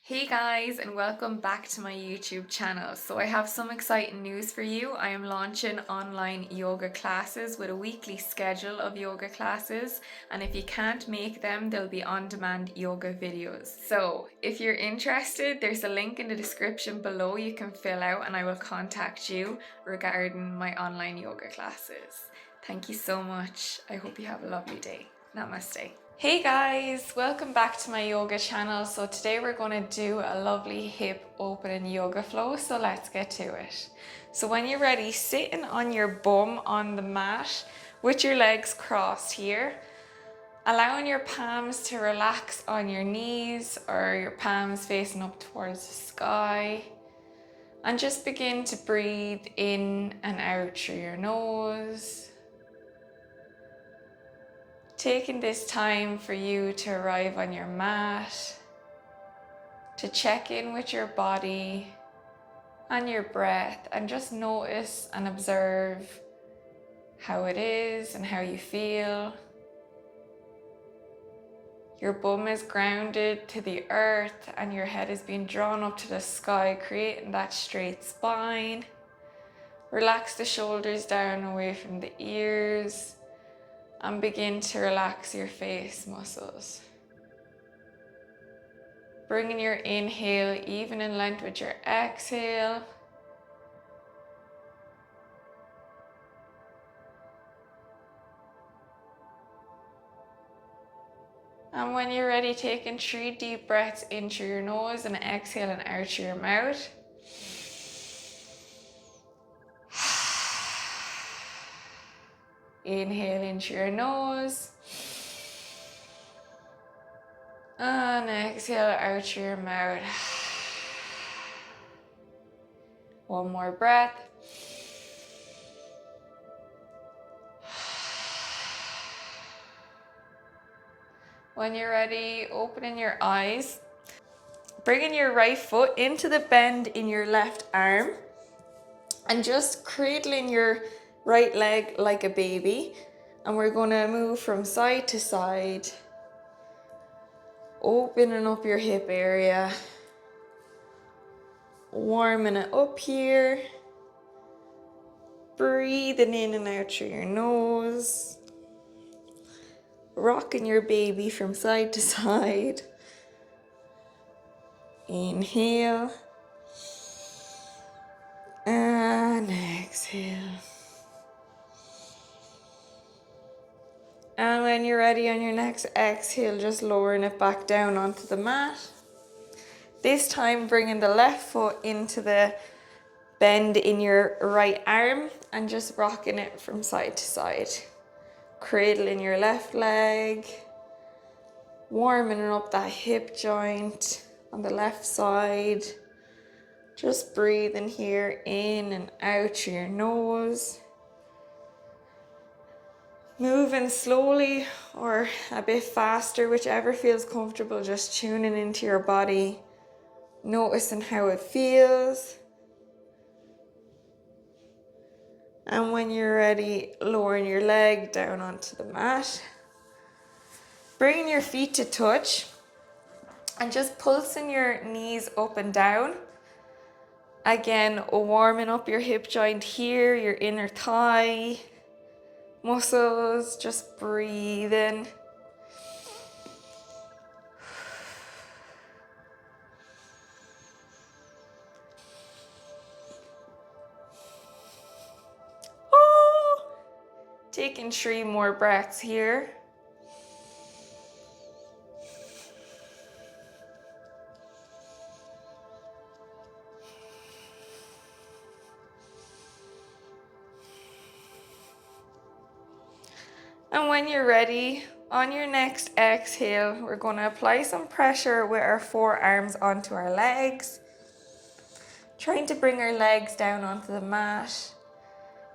Hey guys, and welcome back to my YouTube channel. So I have some exciting news for you. I am launching online yoga classes with a weekly schedule of yoga classes, and if you can't make them, there'll be on-demand yoga videos. So if you're interested, there's a link in the description below you can fill out, and I will contact you regarding my online yoga classes. Thank you so much. I hope you have a lovely day. Namaste. Hey guys, welcome back to my yoga channel. So today we're going to do a lovely hip opening yoga flow. So let's get to it. So when you're ready, sitting on your bum on the mat with your legs crossed here, allowing your palms to relax on your knees or your palms facing up towards the sky. And just begin to breathe in and out through your nose. Taking this time for you to arrive on your mat, to check in with your body and your breath, and just notice and observe how it is and how you feel. Your bum is grounded to the earth and your head is being drawn up to the sky, creating that straight spine. Relax the shoulders down away from the ears and begin to relax your face muscles. Bringing your inhale even in length with your exhale. And when you're ready, taking 3 deep breaths in through your nose and exhaling out through your mouth. Inhale in through your nose. And exhale out through your mouth. One more breath. When you're ready, opening your eyes. Bringing your right foot into the bend in your left arm. And just cradling your right leg like a baby. And we're going to move from side to side. Opening up your hip area. Warming it up here. Breathing in and out through your nose. Rocking your baby from side to side. Inhale. And exhale. And when you're ready on your next exhale, just lowering it back down onto the mat. This time bringing the left foot into the bend in your right arm and just rocking it from side to side. Cradling your left leg. Warming up that hip joint on the left side. Just breathing here in and out through your nose. Moving slowly or a bit faster, whichever feels comfortable, just tuning into your body, noticing how it feels. And when you're ready, lowering your leg down onto the mat. Bringing your feet to touch and just pulsing your knees up and down. Again, warming up your hip joint here, your inner thigh muscles, just breathing. Taking 3 more breaths here. And when you're ready, on your next exhale, we're going to apply some pressure with our forearms onto our legs. Trying to bring our legs down onto the mat.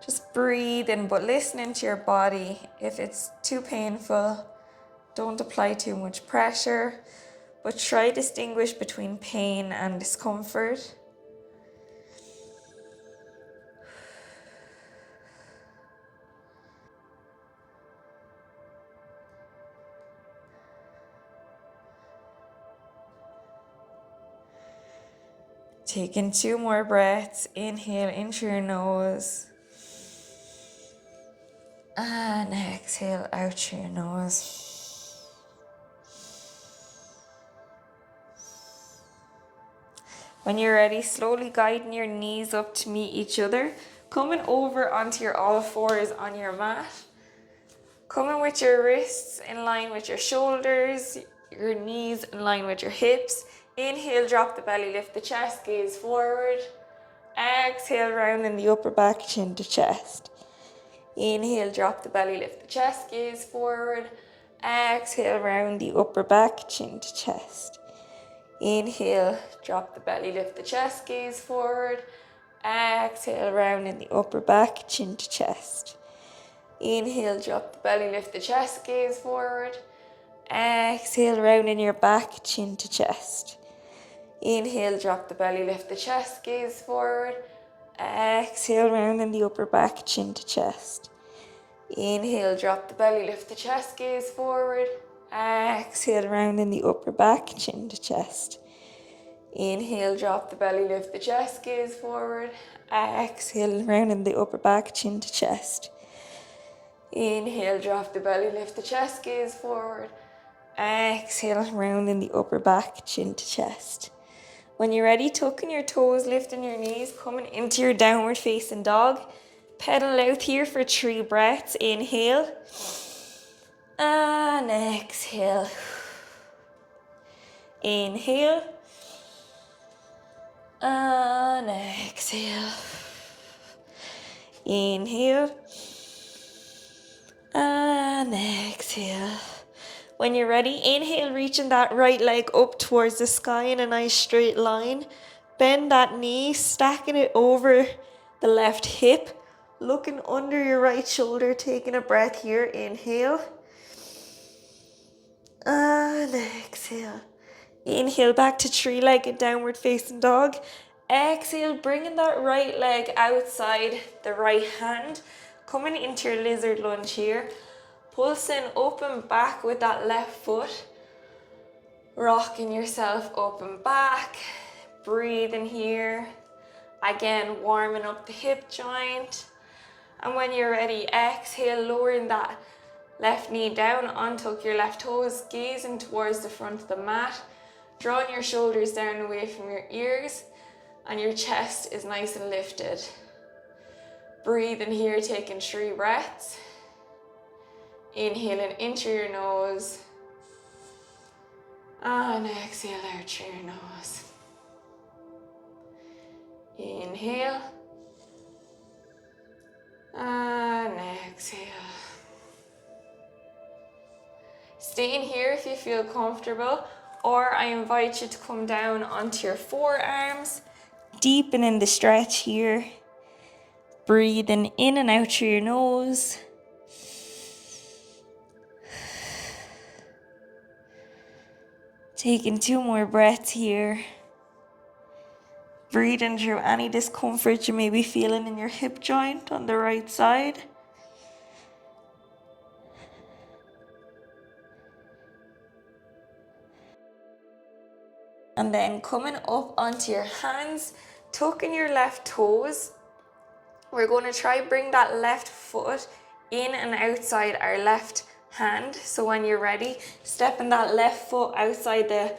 Just breathing, but listening to your body. If it's too painful, don't apply too much pressure, but try to distinguish between pain and discomfort. Taking 2 more breaths. Inhale in through your nose. And exhale out through your nose. When you're ready, slowly guiding your knees up to meet each other. Coming over onto your all fours on your mat. Coming with your wrists in line with your shoulders, your knees in line with your hips. Inhale, drop the belly, lift the chest, gaze forward. Exhale, round in the upper back, chin to chest. Inhale, drop the belly, lift the chest, gaze forward. Exhale, round the upper back, chin to chest. Inhale, drop the belly, lift the chest, gaze forward. Exhale, round in the upper back, chin to chest. Inhale, drop the belly, lift the chest, gaze forward. Exhale, round in your back, chin to chest. Inhale, drop the belly, lift the chest, gaze forward. Exhale, round in the upper back, chin to chest. Inhale, drop the belly, lift the chest, gaze forward. Exhale, round in the upper back, chin to chest. Inhale, drop the belly, lift the chest, gaze forward. Exhale, round in the upper back, chin to chest. Inhale, drop the belly, lift the chest, gaze forward. Exhale, round in the upper back, chin to chest. When you're ready, tucking your toes, lifting your knees, coming into your downward facing dog. Pedal out here for 3 breaths. Inhale. And exhale. Inhale. And exhale. Inhale. And exhale. When you're ready, inhale, reaching that right leg up towards the sky in a nice straight line. Bend that knee, stacking it over the left hip. Looking under your right shoulder, taking a breath here. Inhale. And exhale. Inhale back to 3-legged downward facing dog. Exhale, bringing that right leg outside the right hand. Coming into your lizard lunge here. Pulsing up and back with that left foot. Rocking yourself up and back. Breathing here. Again, warming up the hip joint. And when you're ready, exhale, lowering that left knee down, untuck your left toes, gazing towards the front of the mat. Drawing your shoulders down away from your ears. And your chest is nice and lifted. Breathing here, taking 3 breaths. Inhaling in through your nose. And exhale out through your nose. Inhale. And exhale. Stay in here if you feel comfortable, or I invite you to come down onto your forearms, deepening the stretch here. Breathing in and out through your nose. Taking 2 more breaths here. Breathing through any discomfort you may be feeling in your hip joint on the right side. And then coming up onto your hands, tucking your left toes. We're going to try bring that left foot in and outside our left hand. So when you're ready, stepping that left foot outside the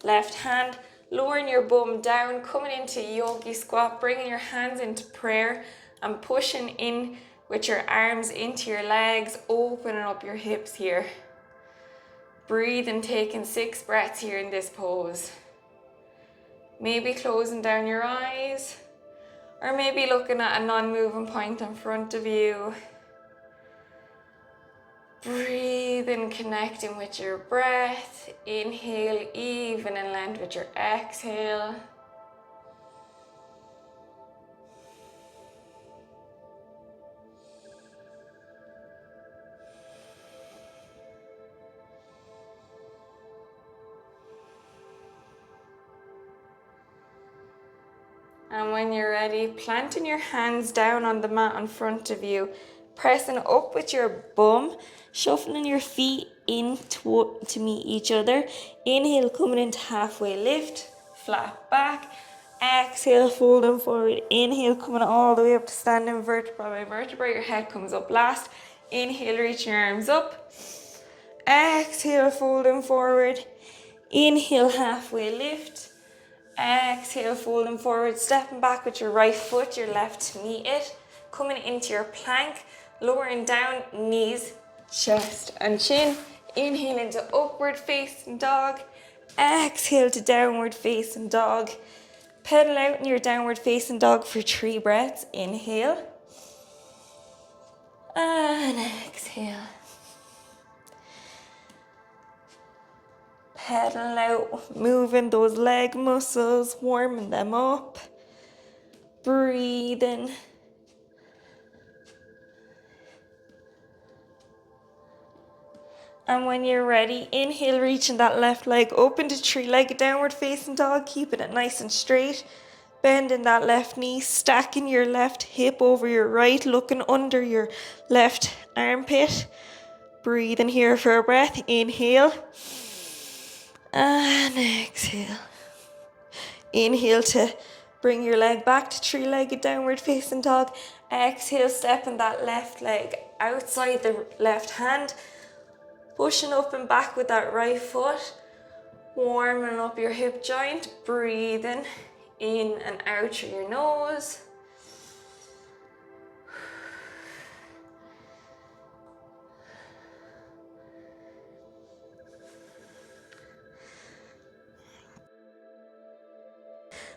left hand, lowering your bum down, coming into yogi squat, bringing your hands into prayer and pushing in with your arms into your legs, opening up your hips here. Breathe and taking 6 breaths here in this pose. Maybe closing down your eyes, or maybe looking at a non-moving point in front of you. Breathe and connecting with your breath. Inhale, even in length with your exhale. And when you're ready, planting your hands down on the mat in front of you, pressing up with your bum, shuffling your feet in to meet each other. Inhale, coming into halfway lift, flat back. Exhale, folding forward. Inhale, coming all the way up to standing vertebra by vertebra. Your head comes up last. Inhale, reaching your arms up. Exhale, folding forward. Inhale, halfway lift. Exhale, folding forward, stepping back with your right foot, your left to meet it. Coming into your plank, lowering down, knees, chest and chin. Inhale into upward facing dog. Exhale to downward facing dog. Pedal out in your downward facing dog for 3 breaths. Inhale. And exhale. Pedal out, moving those leg muscles, warming them up. Breathing. And when you're ready, inhale, reaching that left leg up into 3-legged downward facing dog, keeping it nice and straight. Bending that left knee, stacking your left hip over your right, looking under your left armpit. Breathing here for a breath. Inhale. And exhale. Inhale to bring your leg back to 3-legged downward facing dog. Exhale, stepping that left leg outside the left hand. Pushing up and back with that right foot. Warming up your hip joint. Breathing in and out through your nose.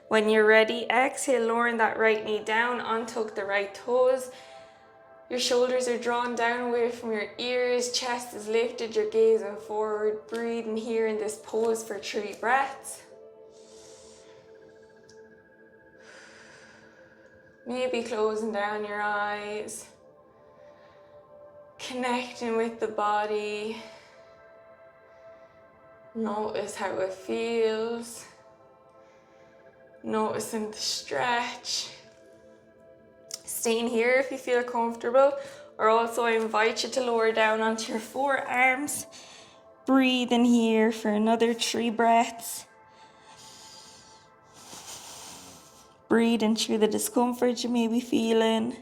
When you're ready, exhale, lowering that right knee down, untuck the right toes. Your shoulders are drawn down away from your ears, chest is lifted, you're gazing forward, breathing here in this pose for 3 breaths. Maybe closing down your eyes, connecting with the body. Notice how it feels. Noticing the stretch. Staying here if you feel comfortable, or also I invite you to lower down onto your forearms. Breathing here for another 3 breaths. Breathing through the discomfort you may be feeling.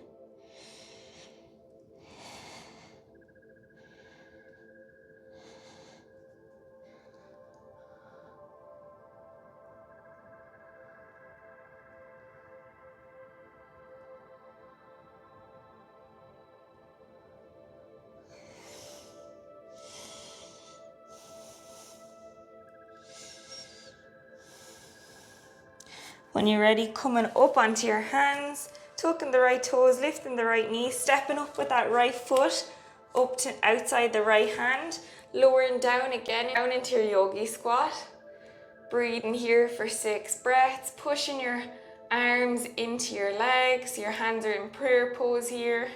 When you're ready, coming up onto your hands, tucking the right toes, lifting the right knee, stepping up with that right foot, up to outside the right hand, lowering down again, down into your yogi squat. Breathing here for 6 breaths, pushing your arms into your legs, your hands are in prayer pose here.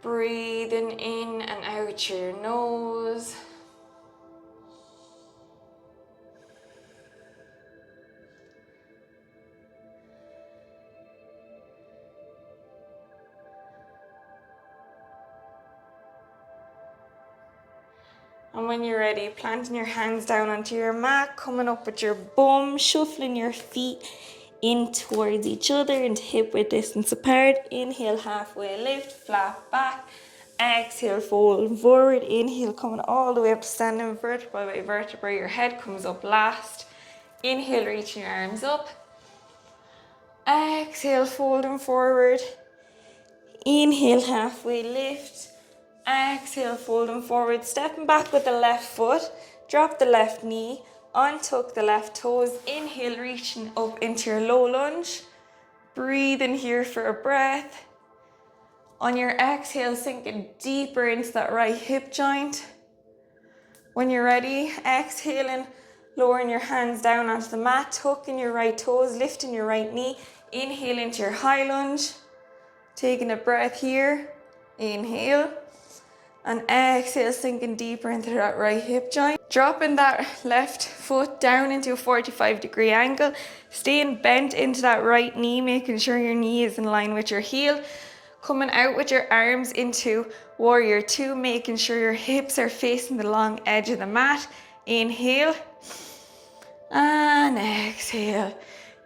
Breathing in and out through your nose. And when you're ready, planting your hands down onto your mat, coming up with your bum, shuffling your feet in towards each other into hip width distance apart. Inhale, halfway lift, flat back. Exhale, fold forward. Inhale, coming all the way up to standing vertebra by vertebra. Your head comes up last. Inhale, reaching your arms up. Exhale, folding forward. Inhale, halfway lift. Exhale, folding forward, stepping back with the left foot, drop the left knee, untuck the left toes, inhale, reaching up into your low lunge, breathing here for a breath. On your exhale, sinking deeper into that right hip joint. When you're ready, exhaling, lowering your hands down onto the mat, tucking your right toes, lifting your right knee, inhale into your high lunge, taking a breath here, inhale. And exhale, sinking deeper into that right hip joint. Dropping that left foot down into a 45-degree angle. Staying bent into that right knee, making sure your knee is in line with your heel. Coming out with your arms into warrior 2, making sure your hips are facing the long edge of the mat. Inhale. And exhale.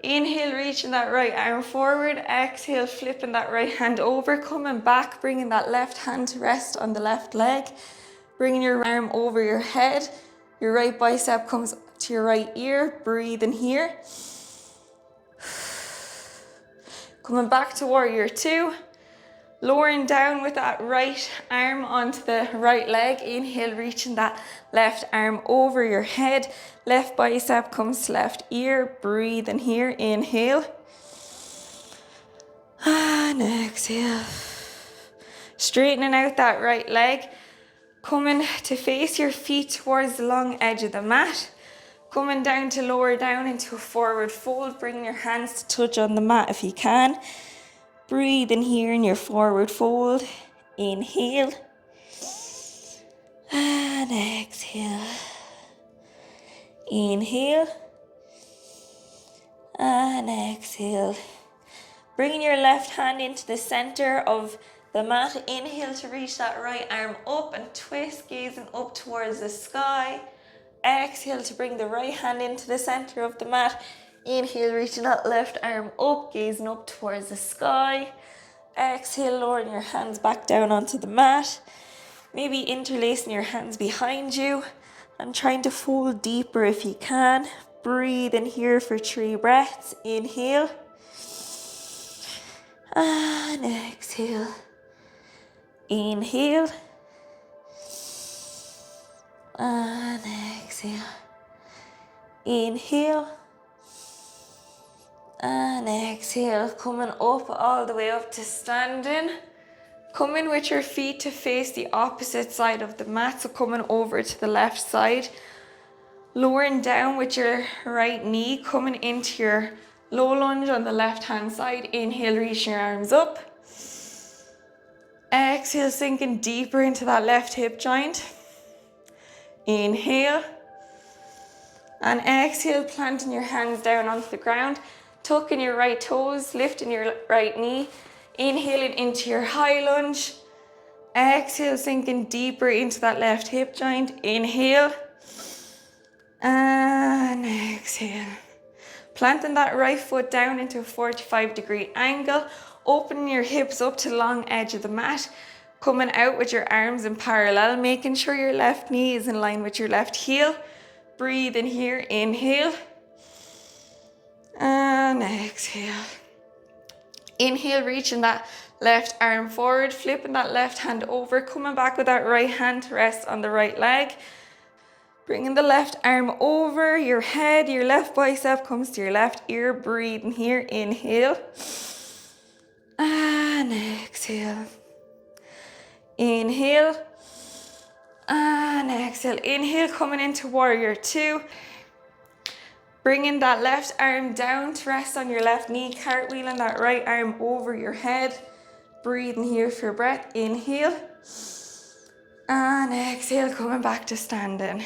Inhale, reaching that right arm forward. Exhale, flipping that right hand over, coming back, bringing that left hand to rest on the left leg. Bringing your arm over your head. Your right bicep comes to your right ear. Breathe in here. Coming back to warrior two. Lowering down with that right arm onto the right leg. Inhale, reaching that left arm over your head. Left bicep comes to left ear. Breathe in here. Inhale. And exhale. Straightening out that right leg. Coming to face your feet towards the long edge of the mat. Coming down to lower down into a forward fold. Bring your hands to touch on the mat if you can. Breathe in here in your forward fold. Inhale. And exhale. Inhale. And exhale. Bringing your left hand into the center of the mat. Inhale to reach that right arm up and twist, gazing up towards the sky. Exhale to bring the right hand into the center of the mat. Inhale, reaching that left arm up, gazing up towards the sky. Exhale, lowering your hands back down onto the mat. Maybe interlacing your hands behind you and trying to fold deeper if you can. Breathe in here for 3 breaths. Inhale. And exhale. Inhale. And exhale. Inhale. And exhale. Coming up all the way up to standing. Coming with your feet to face the opposite side of the mat. So coming over to the left side. Lowering down with your right knee. Coming into your low lunge on the left hand side. Inhale, reaching your arms up. Exhale, sinking deeper into that left hip joint. Inhale. And exhale, planting your hands down onto the ground. Tucking your right toes, lifting your right knee. Inhaling into your high lunge. Exhale, sinking deeper into that left hip joint. Inhale. And exhale. Planting that right foot down into a 45-degree angle. Opening your hips up to the long edge of the mat. Coming out with your arms in parallel. Making sure your left knee is in line with your left heel. Breathe in here. Inhale. And exhale. Inhale, reaching that left arm forward. Flipping that left hand over. Coming back with that right hand to rest on the right leg. Bringing the left arm over your head. Your left bicep comes to your left ear. Breathe in here. Inhale. And exhale. Inhale. And exhale. Inhale, coming into warrior two. Bringing that left arm down to rest on your left knee. Cartwheeling that right arm over your head. Breathe in here for a breath. Inhale. And exhale, coming back to standing.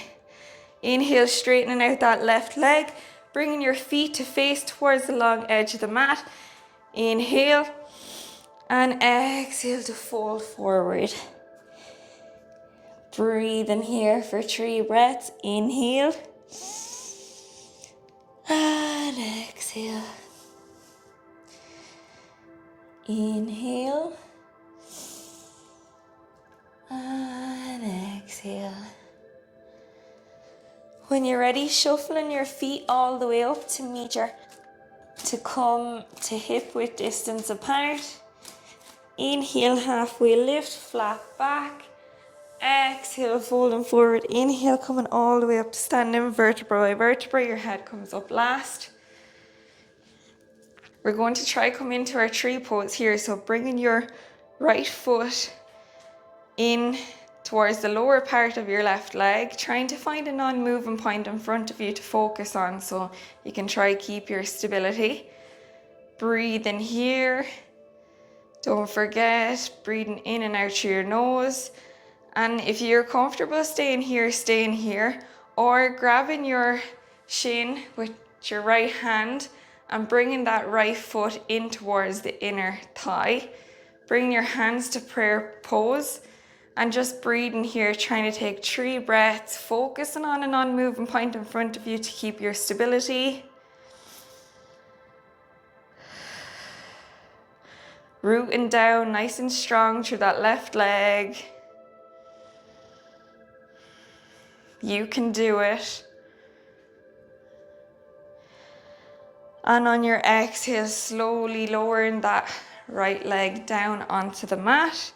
Inhale, straightening out that left leg. Bringing your feet to face towards the long edge of the mat. Inhale. And exhale to fold forward. Breathe in here for 3 breaths. Inhale. And exhale. Inhale. And exhale. When you're ready, shuffling your feet all the way up to come to hip width distance apart. Inhale, halfway lift, flat back. Exhale, folding forward. Inhale, coming all the way up to standing, vertebra by vertebra. Your head comes up last. We're going to try come into our tree pose here. So bringing your right foot in towards the lower part of your left leg, trying to find a non-moving point in front of you to focus on so you can try keep your stability. Breathe in here. Don't forget, breathing in and out through your nose. And if you're comfortable staying here, or grabbing your shin with your right hand and bringing that right foot in towards the inner thigh. Bring your hands to prayer pose And just breathing here, trying to take 3 breaths, focusing on a non-moving point in front of you to keep your stability. Rooting down nice and strong through that left leg. You can do it. And on your exhale, slowly lowering that right leg down onto the mat.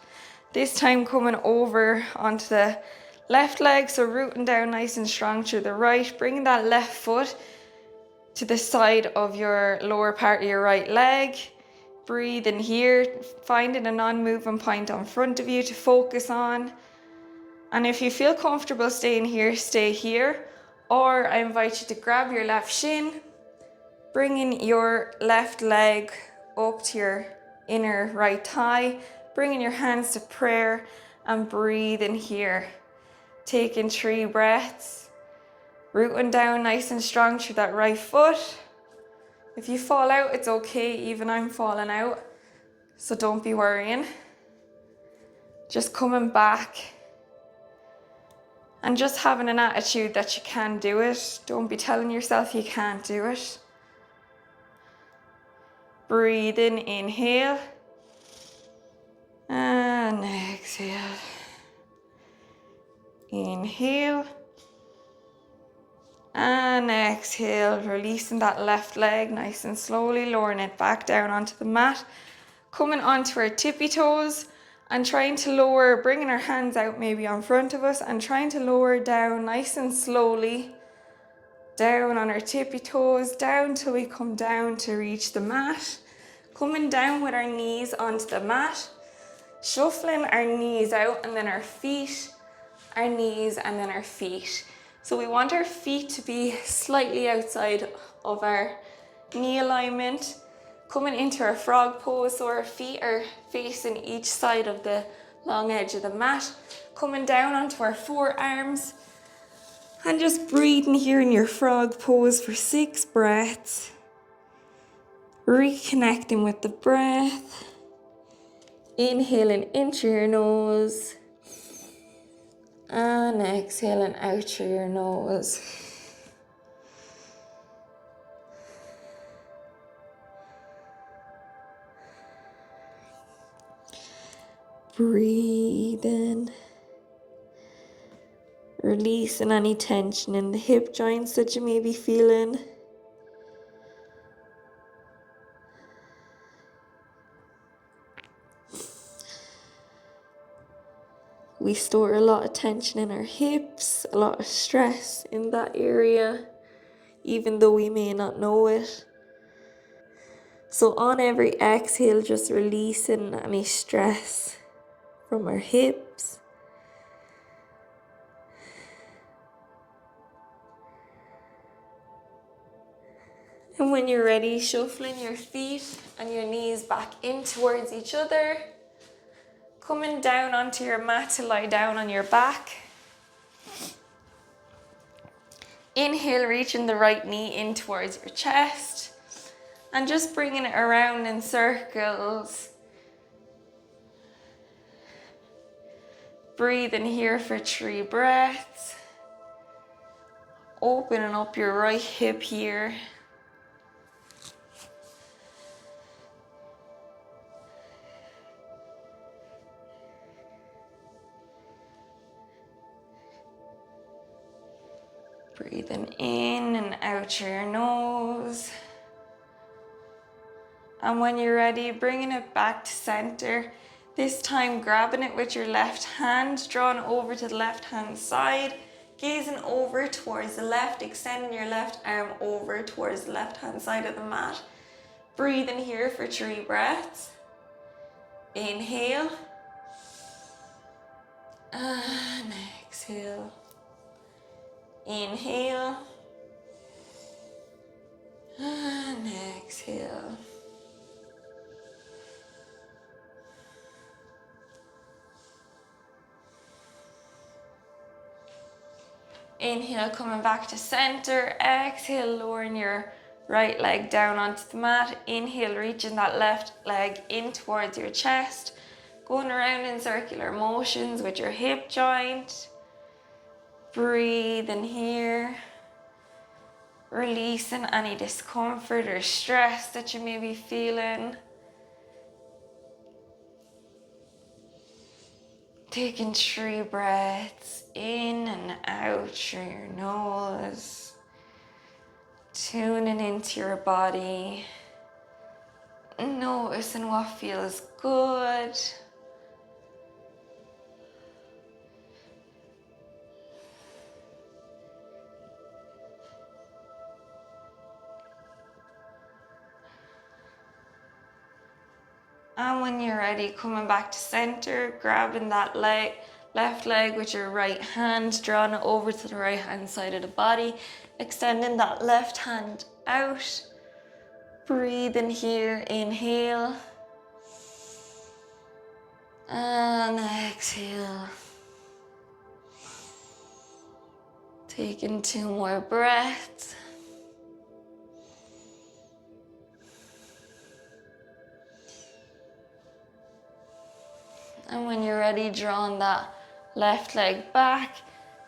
This time coming over onto the left leg, so rooting down nice and strong through the right, bringing that left foot to the side of your lower part of your right leg. Breathe in here, finding a non-moving point on front of you to focus on. And if you feel comfortable staying here, stay here. Or I invite you to grab your left shin, bringing your left leg up to your inner right thigh, bringing your hands to prayer and breathe in here. Taking 3 breaths, rooting down nice and strong through that right foot. If you fall out, it's okay, even I'm falling out, so don't be worrying. Just coming back and just having an attitude that you can do it. Don't be telling yourself you can't do it. Breathe in, inhale, and exhale. Inhale, and exhale, releasing that left leg nice and slowly, lowering it back down onto the mat. Coming onto our tippy toes and trying to lower, bringing our hands out maybe on front of us and trying to lower down nice and slowly, down on our tippy toes, down till we come down to reach the mat. Coming down with our knees onto the mat, shuffling our knees out and then our feet, our knees and then our feet. So we want our feet to be slightly outside of our knee alignment. Coming into our frog pose, so our feet are facing each side of the long edge of the mat. Coming down onto our forearms and just breathing here in your frog pose for 6 breaths. Reconnecting with the breath. Inhaling in through your nose and exhaling out through your nose. Breathe in, releasing any tension in the hip joints that you may be feeling. We store a lot of tension in our hips, a lot of stress in that area, even though we may not know it. So on every exhale, just releasing any stress from our hips. And when you're ready, shuffling your feet and your knees back in towards each other. Coming down onto your mat to lie down on your back. Inhale, reaching the right knee in towards your chest. And just bringing it around in circles. Breathe in here for 3 breaths. Opening up your right hip here. Breathing in and out through your nose. And when you're ready, bringing it back to center. This time grabbing it with your left hand, drawing over to the left hand side, gazing over towards the left, extending your left arm over towards the left hand side of the mat. Breathing here for 3 breaths. Inhale. And exhale. Inhale and exhale. Inhale, coming back to center. Exhale, lowering your right leg down onto the mat. Inhale, reaching that left leg in towards your chest. Going around in circular motions with your hip joint. Breathe in here. Releasing any discomfort or stress that you may be feeling. Taking 3 breaths in and out through your nose. Tuning into your body. Noticing what feels good. And when you're ready, coming back to center, grabbing that left leg with your right hand, drawing it over to the right hand side of the body, extending that left hand out. Breathe in here, inhale. And exhale. Taking 2 more breaths. And when you're ready, drawing that left leg back,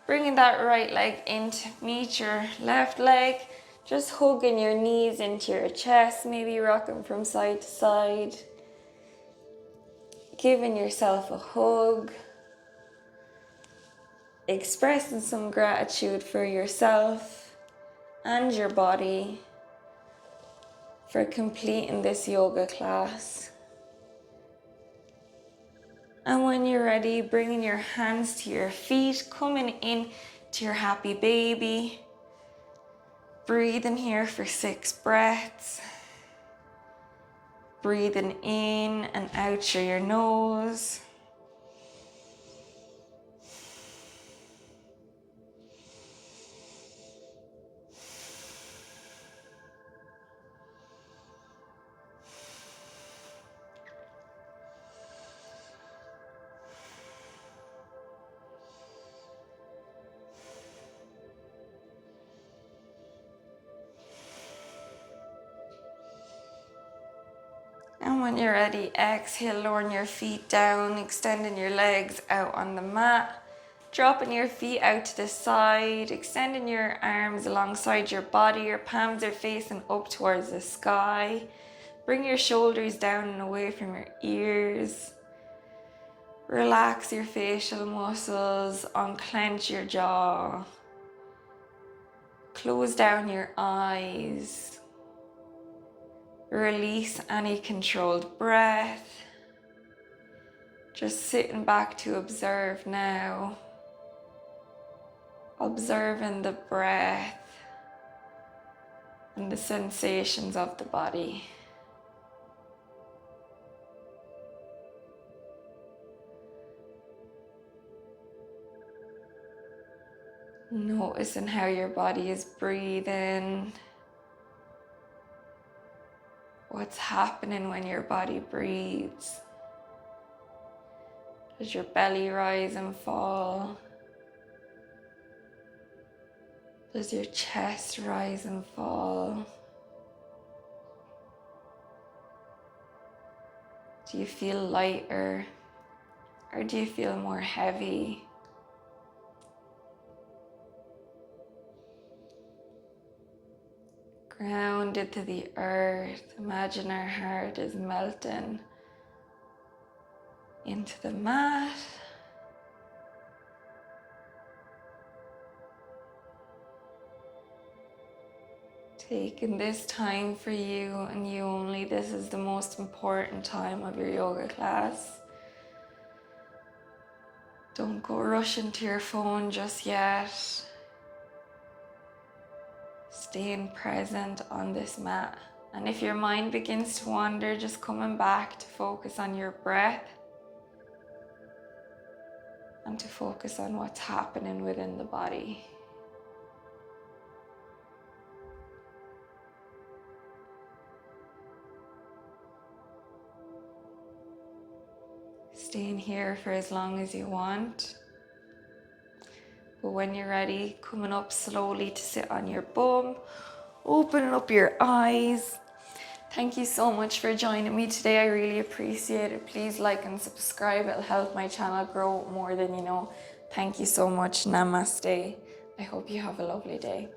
bringing that right leg in to meet your left leg, just hugging your knees into your chest, maybe rocking from side to side, giving yourself a hug, expressing some gratitude for yourself and your body for completing this yoga class. And when you're ready, bringing your hands to your feet, coming in to your happy baby. Breathing here for 6 breaths. Breathing in and out through your nose. And when you're ready, exhale, lowering your feet down, extending your legs out on the mat, dropping your feet out to the side, extending your arms alongside your body, your palms are facing up towards the sky. Bring your shoulders down and away from your ears. Relax your facial muscles, unclench your jaw. Close down your eyes. Release any controlled breath. Just sitting back to observe now. Observing the breath and the sensations of the body. Noticing how your body is breathing. What's happening when your body breathes? Does your belly rise and fall? Does your chest rise and fall? Do you feel lighter or do you feel more heavy? Grounded to the earth, imagine our heart is melting into the mat. Taking this time for you and you only. This is the most important time of your yoga class. Don't go rushing to your phone just yet. Staying present on this mat. And if your mind begins to wander, just coming back to focus on your breath and to focus on what's happening within the body. Staying here for as long as you want. But when you're ready, coming up slowly to sit on your bum, opening up your eyes, Thank you so much for joining me today. I really appreciate it. Please like and subscribe. It'll help my channel grow more than you know. Thank you so much. Namaste. I hope you have a lovely day.